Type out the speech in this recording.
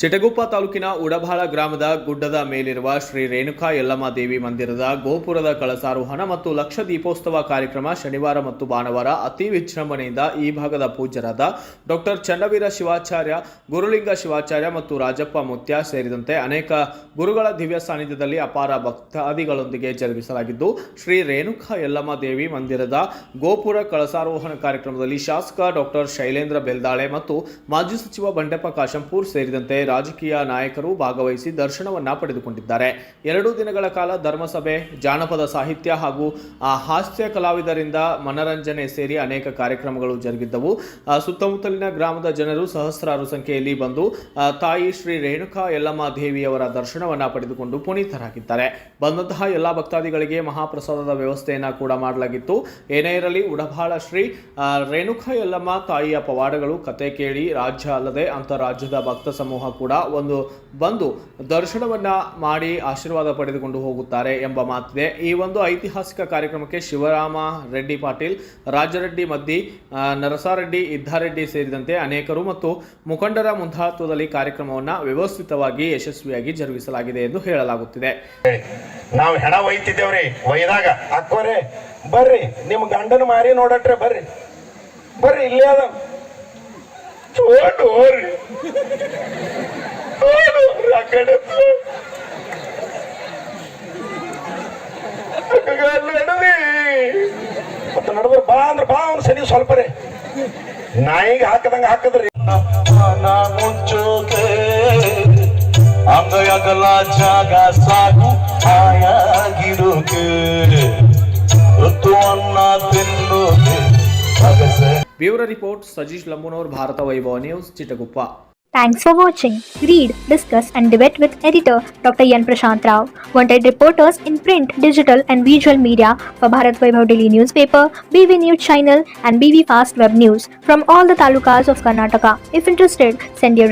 ಚಿಟಗುಪ್ಪ ತಾಲೂಕಿನ ಉಡಬಾಳ ಗ್ರಾಮದ ಗುಡ್ಡದ ಮೇಲಿರುವ ಶ್ರೀ ರೇಣುಕಾ ಯಲ್ಲಮ್ಮ ದೇವಿ ಮಂದಿರದ ಗೋಪುರದ ಕಳಸಾರೋಹಣ ಮತ್ತು ಲಕ್ಷ ದೀಪೋತ್ಸವ ಕಾರ್ಯಕ್ರಮ ಶನಿವಾರ ಮತ್ತು ಭಾನುವಾರ ಅತಿ ವಿಜೃಂಭಣೆಯಿಂದ ಈ ಭಾಗದ ಪೂಜ್ಯರಾದ ಡಾಕ್ಟರ್ ಚನ್ನವೀರ ಶಿವಾಚಾರ್ಯ, ಗುರುಲಿಂಗ ಶಿವಾಚಾರ್ಯ ಮತ್ತು ರಾಜಪ್ಪ ಮುತ್ಯ ಸೇರಿದಂತೆ ಅನೇಕ ಗುರುಗಳ ದಿವ್ಯ ಸಾನ್ನಿಧ್ಯದಲ್ಲಿ ಅಪಾರ ಭಕ್ತಾದಿಗಳೊಂದಿಗೆ ಜರುಗಿಸಲಾಗಿದ್ದು, ಶ್ರೀ ರೇಣುಕಾ ಯಲ್ಲಮ್ಮ ದೇವಿ ಮಂದಿರದ ಗೋಪುರ ಕಳಸಾರೋಹಣ ಕಾರ್ಯಕ್ರಮದಲ್ಲಿ ಶಾಸಕ ಡಾಕ್ಟರ್ ಶೈಲೇಂದ್ರ ಬೆಲ್ದಾಳೆ ಮತ್ತು ಮಾಜಿ ಸಚಿವ ಬಂಡೆಪ್ಪ ಕಾಶಂಪೂರ್ ಸೇರಿದಂತೆ ರಾಜಕೀಯ ನಾಯಕರು ಭಾಗವಹಿಸಿ ದರ್ಶನವನ್ನ ಪಡೆದುಕೊಂಡಿದ್ದಾರೆ. 2 ದಿನಗಳ ಕಾಲ ಧರ್ಮಸಭೆ, ಜಾನಪದ ಸಾಹಿತ್ಯ ಹಾಗೂ ಹಾಸ್ಯ ಕಲಾವಿದರಿಂದ ಮನರಂಜನೆ ಸೇರಿ ಅನೇಕ ಕಾರ್ಯಕ್ರಮಗಳು ಜರುಗಿದ್ದವು. ಸುತ್ತಮುತ್ತಲಿನ ಗ್ರಾಮದ ಜನರು ಸಹಸ್ರಾರು ಸಂಖ್ಯೆಯಲ್ಲಿ ಬಂದು ತಾಯಿ ಶ್ರೀ ರೇಣುಕಾ ಯಲ್ಲಮ್ಮ ದೇವಿಯವರ ದರ್ಶನವನ್ನ ಪಡೆದುಕೊಂಡು ಪುನೀತರಾಗಿದ್ದಾರೆ. ಬಂದಂತಹ ಎಲ್ಲ ಭಕ್ತಾದಿಗಳಿಗೆ ಮಹಾಪ್ರಸಾದದ ವ್ಯವಸ್ಥೆಯನ್ನ ಕೂಡ ಮಾಡಲಾಗಿತ್ತು. ಏನೇ ಇರಲಿ, ಉಡಬಾಳ ಶ್ರೀ ರೇಣುಕಾ ಯಲ್ಲಮ್ಮ ತಾಯಿಯ ಪವಾಡಗಳು ಕತೆ ಕೇಳಿ ರಾಜ್ಯ ಅಲ್ಲದೆ ಅಂತರ್ರಾಜ್ಯದ ಭಕ್ತ ಸಮೂಹ ಕೂಡ ಬಂದು ದರ್ಶನವನ್ನ ಮಾಡಿ ಆಶೀರ್ವಾದ ಪಡೆದುಕೊಂಡು ಹೋಗುತ್ತಾರೆ ಎಂಬ ಮಾತಿದೆ. ಈ ಒಂದು ಐತಿಹಾಸಿಕ ಕಾರ್ಯಕ್ರಮಕ್ಕೆ ಶಿವರಾಮ ರೆಡ್ಡಿ ಪಾಟೀಲ್, ರಾಜರೆಡ್ಡಿ ಮದ್ದಿ, ನರಸಾರೆಡ್ಡಿ, ಇದ್ದಾರೆಡ್ಡಿ ಸೇರಿದಂತೆ ಅನೇಕರು ಮತ್ತು ಮುಖಂಡರ ಮುಂದಾಳತ್ವದಲ್ಲಿ ಕಾರ್ಯಕ್ರಮವನ್ನು ವ್ಯವಸ್ಥಿತವಾಗಿ ಯಶಸ್ವಿಯಾಗಿ ಜರುಗಿಸಲಾಗಿದೆ ಎಂದು ಹೇಳಲಾಗುತ್ತಿದೆ. ನಾವು ಹೆಣ ಒಯ್ತಿದ್ದೇವ್ರಿ, ಒಯ್ದಾಗ ಅಕ್ಕೋರೆ ಬರ್ರಿ ನಿಮ್ಮ ಗಂಡನ ಮಾರಿ ನೋಡಟ್ರೆ ಬರ್ರಿ ಬರ್ರಿ ಇಲ್ಲೇ ಅದ ಮತ್ತೆ ನಡುವ ಬಾ ಅಂದ್ರ ಬಾ ಅವ್ನು ಸನಿ ಸ್ವಲ್ಪ ರೀ ನಾಯಿಗೆ ಹಾಕದಂಗ ಹಾಕದ್ರಿ ಮುಚ್ಚೋಕೆ ಅಂಗಯಗಲ ಜಾಗ ಸಾಕು ಆಯಾಗಿರೋಕೆ ಹೊತ್ತು ಅನ್ನ ತಿನ್ನೋಕೆ. ಬ್ಯೂರೋ ರಿಪೋರ್ಟ್ ಸಜೀಶ್ ಲಂಬೂನವರ್, ಭಾರತ ವೈಭವ news, Chitguppa. Thanks for watching. Read, discuss and debate with editor Dr. Yan Prashant Rao. Wanted reporters in print, digital and visual media for Bharat Vaibhav Daily Newspaper, BV News Channel and BV Fast Web News from all the talukas of Karnataka. If interested, send your